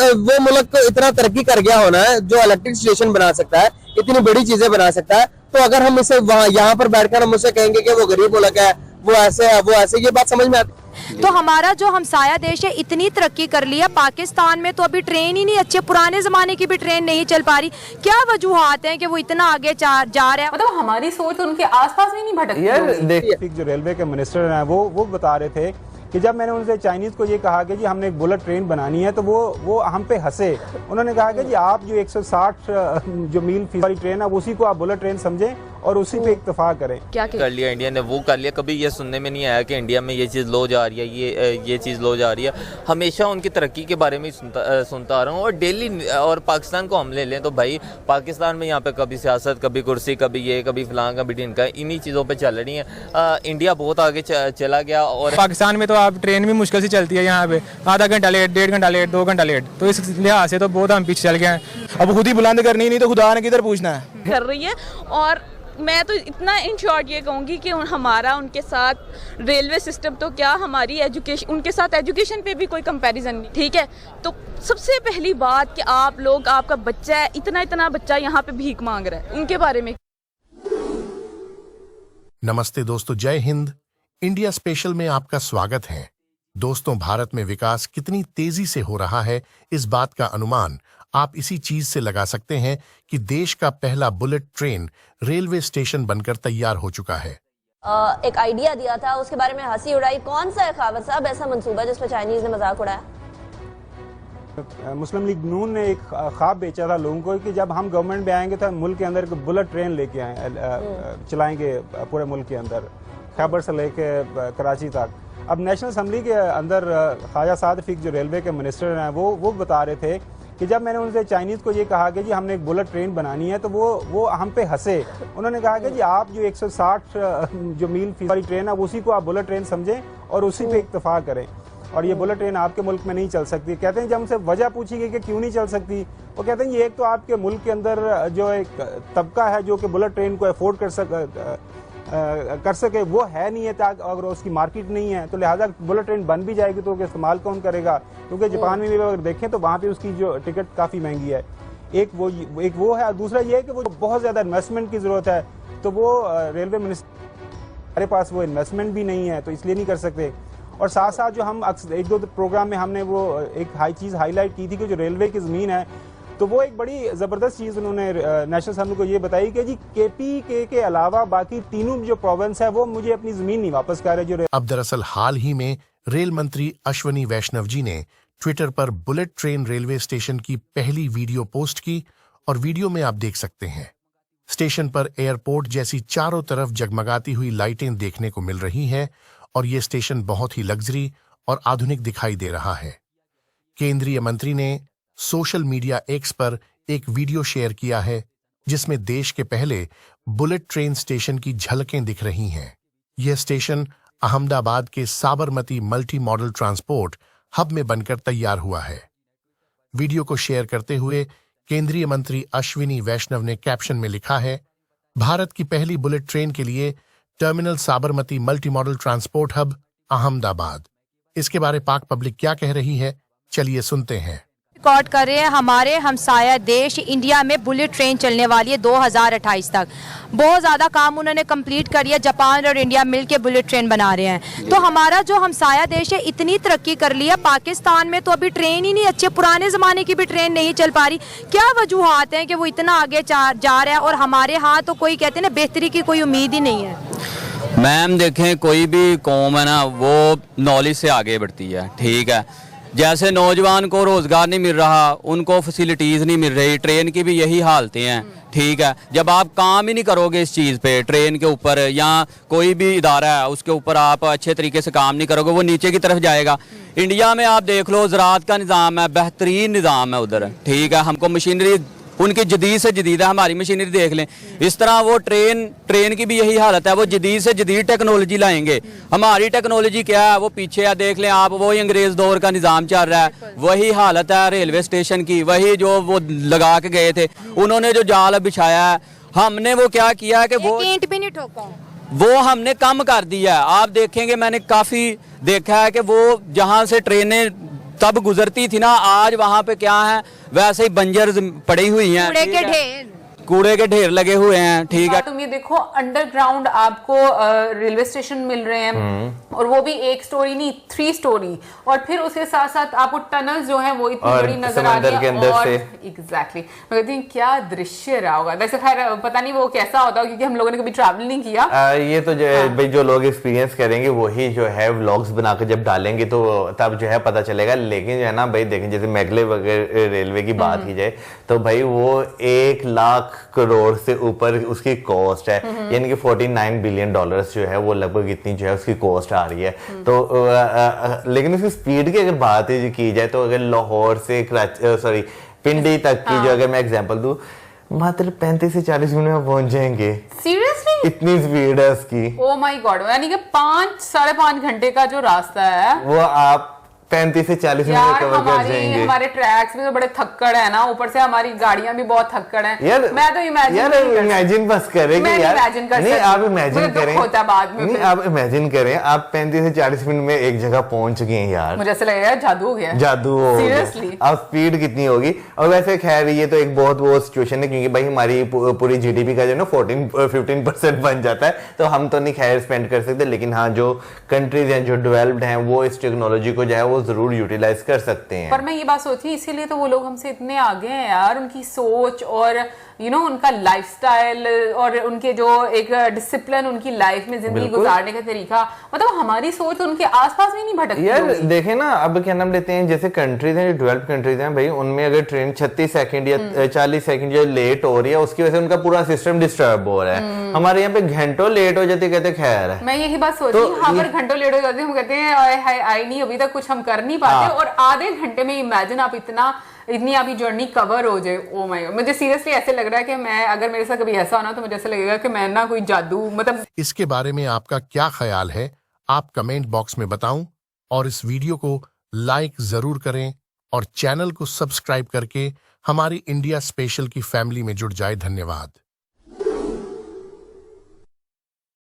वो मुल्क को इतना तरक्की कर गया होना है जो इलेक्ट्रिक स्टेशन बना सकता है, इतनी बड़ी चीजें बना सकता है, तो अगर हम इसे यहाँ पर बैठकर हम उससे कहेंगे कि वो गरीब मुल्क है, वो ऐसे है, वो ऐसे, ये बात समझ में आती है। तो हमारा जो हमसाया देश है इतनी तरक्की कर ली है, पाकिस्तान में तो अभी ट्रेन ही नहीं अच्छे, पुराने जमाने की भी ट्रेन नहीं चल पा रही। क्या वजूहात हैं कि वो इतना आगे जा रहा है? मतलब हमारी सोच उनके आसपास भी नहीं भटकती। यार देखिए, जो रेलवे के मिनिस्टर हैं वो बता रहे थे कि जब मैंने उनसे चाइनीज को ये कहा कि जी हमने एक बुलेट ट्रेन बनानी है, तो वो हम पे हंसे। उन्होंने कहा कि जी आप जो 160 जो मील फी वाली ट्रेन है उसी को आप बुलेट ट्रेन समझें और उसी पे इत्तेफाक करें। क्या कर लिया इंडिया ने, वो कर लिया। कभी ये सुनने में नहीं आया कि इंडिया में ये चीज़ लो जा रही है, ये चीज़ लो जा रही है। हमेशा उनकी तरक्की के बारे में सुनता आ रहा हूँ। और डेली, और पाकिस्तान को हम ले लें तो भाई पाकिस्तान में यहाँ पे कभी सियासत, कभी कुर्सी, कभी ये, कभी फलां, कभी ढिनका, इन्हीं चीज़ों पर चल रही है। इंडिया बहुत आगे चला गया। और पाकिस्तान में तो आप ट्रेन भी मुश्किल से चलती है, यहाँ पे आधा घंटा लेट, 1.5 घंटा लेट, 2 घंटा लेट, तो इस लिहाज से तो बहुत हम पीछे चल गए हैं। अब खुद ही बुलंद करनी नहीं तो खुदा ने किधर पूछना है कर रही है। और मैं तो इतना इन शॉर्ट ये कहूँगी कि हमारा उनके साथ रेलवे सिस्टम तो क्या, हमारी एजुकेशन, उनके साथ एजुकेशन पे भी कोई कंपैरिजन नहीं। ठीक है, तो सबसे पहली बात कि आप लोग, आपका बच्चा है, इतना बच्चा यहाँ पे भीख मांग रहा है, उनके बारे में। नमस्ते दोस्तों, जय हिंद। इंडिया स्पेशल में आपका स्वागत है। दोस्तों, भारत में विकास कितनी तेजी से हो रहा है, इस बात का अनुमान आप इसी चीज से लगा सकते हैं कि देश का पहला बुलेट ट्रेन रेलवे स्टेशन बनकर तैयार हो चुका है। एक आइडिया दिया था, उसके बारे में हंसी उड़ाई। कौन सा है खावर साहब ऐसा मंसूबा जिस पर चाइनीज ने मजाक उड़ाया? मुस्लिम लीग नून ने एक ख्वाब बेचा था लोगों को कि जब हम गवर्नमेंट में आएंगे तो मुल्क के अंदर बुलेट ट्रेन लेके आए, चलाएंगे पूरे मुल्क के अंदर, खैबर से लेके कराची तक। अब नेशनल असम्बली के अंदर ख्वाजा साद रफीक जो रेलवे के मिनिस्टर हैं वो बता रहे थे कि जब मैंने उनसे चाइनीज को ये कहा कि जी हमने एक बुलेट ट्रेन बनानी है, तो वो हम पे हंसे। उन्होंने कहा कि जी आप जो 160 जो मील फी वाली ट्रेन है उसी को आप बुलेट ट्रेन समझें और उसी पे इत्तेफाक करें, और ये बुलेट ट्रेन आपके मुल्क में नहीं चल सकती। कहते हैं जब हमसे वजह पूछी गई कि क्यों नहीं चल सकती, वो कहते हैं ये एक तो आपके मुल्क के अंदर जो एक तबका है जो कि बुलेट ट्रेन को अफोर्ड कर सके वो है नहीं है, अगर उसकी मार्केट नहीं है तो लिहाजा बुलेट ट्रेन बन भी जाएगी तो इस्तेमाल कौन करेगा, क्योंकि जापान में भी अगर देखें तो वहाँ पे उसकी जो टिकट काफ़ी महंगी है। एक वो है, और दूसरा ये है कि वो बहुत ज़्यादा इन्वेस्टमेंट की ज़रूरत है, तो वो रेलवे मिनिस्टर हमारे पास वो इन्वेस्टमेंट भी नहीं है, तो इसलिए नहीं कर सकते। और साथ साथ जो हम एक दो प्रोग्राम में हमने वो एक चीज़ हाईलाइट की थी कि जो रेलवे की ज़मीन है, तो वो एक बड़ी ज़बरदस्त चीज़ उन्होंने नेशनल असम्बली को ये बताई कि जी KPK के अलावा बाकी तीनों जो प्रोविंस है वो मुझे अपनी ज़मीन नहीं वापस कर रहे। जो अब दरअसल हाल ही में रेल मंत्री अश्वनी वैष्णव जी ने ट्विटर पर बुलेट ट्रेन रेलवे स्टेशन की पहली वीडियो पोस्ट की, और वीडियो में आप देख सकते हैं स्टेशन पर एयरपोर्ट जैसी चारों तरफ जगमगाती हुई लाइटें देखने को मिल रही हैं, और ये स्टेशन बहुत ही लग्जरी और आधुनिक दिखाई दे रहा है। केंद्रीय मंत्री ने सोशल मीडिया एक्स पर एक वीडियो शेयर किया है जिसमें देश के पहले बुलेट ट्रेन स्टेशन की झलकें दिख रही हैं। यह स्टेशन अहमदाबाद के Sabarmati multi modal transport hub में बनकर तैयार हुआ है। वीडियो को शेयर करते हुए केंद्रीय मंत्री अश्विनी वैष्णव ने कैप्शन में लिखा है, भारत की पहली बुलेट ट्रेन के लिए terminal Sabarmati multi modal transport hub Ahmedabad. इसके बारे पाक पब्लिक क्या कह रही है, चलिए सुनते हैं। रिकॉर्ड कर रहे हैं हमारे हमसाया देश इंडिया में बुलेट ट्रेन चलने वाली है 2028 तक। बहुत ज़्यादा काम उन्होंने कंप्लीट कर लिया, जापान और इंडिया मिलके बुलेट ट्रेन बना रहे हैं। तो हमारा जो हमसाया देश है इतनी तरक्की कर ली है, पाकिस्तान में तो अभी ट्रेन ही नहीं अच्छे, पुराने ज़माने की भी ट्रेन नहीं चल पा रही। क्या वजूहात हैं कि वो इतना आगे जा रहा है और हमारे यहाँ तो कोई कहते हैं ना बेहतरी की कोई उम्मीद ही नहीं है। मैम देखें, कोई भी कौम है ना वो नॉलेज से आगे बढ़ती है, ठीक है। जैसे नौजवान को रोज़गार नहीं मिल रहा, उनको फैसिलिटीज़ नहीं मिल रही, ट्रेन की भी यही हालतें हैं, ठीक है। जब आप काम ही नहीं करोगे इस चीज़ पे, ट्रेन के ऊपर या कोई भी इदारा है उसके ऊपर आप अच्छे तरीके से काम नहीं करोगे, वो नीचे की तरफ जाएगा। इंडिया में आप देख लो, ज़राअत का निज़ाम है, बेहतरीन निज़ाम है उधर, ठीक है। हमको मशीनरी उनकी जदीद से जदीद है, हमारी मशीनरी देख लें। इस तरह वो ट्रेन की भी यही हालत है, वो जदीद से जदीद टेक्नोलॉजी लाएंगे। हमारी टेक्नोलॉजी क्या है, वो पीछे है, देख लें आप, वही अंग्रेज़ दौर का निज़ाम चल रहा है। वही हालत है रेलवे स्टेशन की, वही जो वो लगा के गए थे, उन्होंने जो जाल बिछाया है, हमने वो क्या किया है कि वो ईंट भी नहीं ठोका, वो हमने कम कर दिया है। आप देखेंगे, मैंने काफ़ी देखा है कि वो जहाँ से ट्रेनें तब गुजरती थी ना, आज वहाँ पे क्या है, वैसे ही बंजर पड़ी हुई हैं, कूड़े के ढेर, कूड़े के ढेर लगे हुए हैं, ठीक है। तुम ये देखो, अंडरग्राउंड आपको रेलवे स्टेशन मिल रहे हैं, और वो भी एक स्टोरी नहीं 3 स्टोरी, और फिर उसके साथ साथ आपको टनल जो है वो इतनी बड़ी नजर आ रही है, और एग्जैक्टली मैं कहती हूँ क्या दृश्य रहा होगा। वैसे खैर पता नहीं वो कैसा होता, क्योंकि हम लोगों ने कभी ट्रैवल नहीं किया। ये तो जो भाई जो लोग एक्सपीरियंस करेंगे वही जो है व्लॉग्स बनाकर जब डालेंगे तो तब जो है पता चलेगा। लेकिन जो है ना भाई देखें, जैसे मैगले वगैरह रेलवे की बात की जाए तो भाई वो 1 लाख करोड़ से ऊपर उसकी कॉस्ट है, यानी कि $49 बिलियन जो है वो लगभग इतनी जो है उसकी कॉस्ट आ रही है। तो लेकिन उसकी स्पीड की अगर बात की जाए तो अगर लाहौर से पिंडी तक की जो अगर मैं एग्जांपल दूं, मात्र 35 से 40 मिनट में पहुंच जाएंगे। सीरियसली इतनी स्पीड है उसकी। ओ माय गॉड, यानी कि 5-5.5 घंटे का जो रास्ता है वो आप 35 से 40 मिनट में कवर कर जाएंगे। हमारे ट्रैक्स भी तो बड़े थक्कड़ है ना, ऊपर से हमारी गाड़ियां भी बहुत थक्कड़ हैं। यार मैं तो इमेजिन बस करें कि यार नहीं, आप इमेजिन करें, बाद में नहीं आप इमेजिन करें, आप 35 से 40 मिनट में एक जगह पहुंच गए हैं यार, मुझे ऐसा लगेगा जादू हो गया, जादू हो गया। अब स्पीड कितनी होगी। और वैसे खैर ये तो एक बहुत वो सिचुएशन है, क्योंकि भाई हमारी पूरी जीडीपी का जो ना 14-15% बन जाता है, तो हम तो नहीं खैर स्पेंड कर सकते। लेकिन हाँ, जो कंट्रीज हैं जो डेवलप्ड हैं वो इस टेक्नोलॉजी को जो है वो जरूर यूटिलाइज कर सकते हैं। पर मैं ये बात सोची, इसीलिए तो वो लोग हमसे इतने आगे हैं यार, उनकी सोच और उनका लाइफस्टाइल और उनके जो एक डिसिप्लिन उनकी लाइफ में जिंदगी गुजारने का तरीका, मतलब हमारी सोच उनके आसपास भी नहीं भटकती यार। देखें ना, अब क्या नाम लेते हैं, जैसे कंट्रीज हैं जो डेवलप्ड कंट्रीज हैं भाई, उनमें अगर ट्रेन 36 सेकंड या 40 सेकंड जो लेट हो रही है उसकी वजह से उनका पूरा सिस्टम डिस्टर्ब हो रहा है। हमारे यहाँ पे घंटों लेट हो जाती, कहते खैर है। मैं यही बात सोची, हाँ पर घंटों लेट हो जाते हम कहते हैं आई नहीं, अभी तक कुछ हम कर नहीं पाते, और आधे घंटे में इमेजिन आप इतनी आपकी जर्नी कवर हो जाए। ओ माय गॉड, मुझे सीरियसली ऐसे लग रहा है कि मैं, अगर मेरे साथ कभी ऐसा होना तो मुझे ऐसा लगेगा कि मैं ना कोई जादू, मतलब। इसके बारे में आपका क्या ख्याल है, आप कमेंट बॉक्स में बताऊं, और इस वीडियो को लाइक जरूर करें और चैनल को सब्सक्राइब करके हमारी इंडिया स्पेशल की फैमिली में जुड़ जाए। धन्यवाद।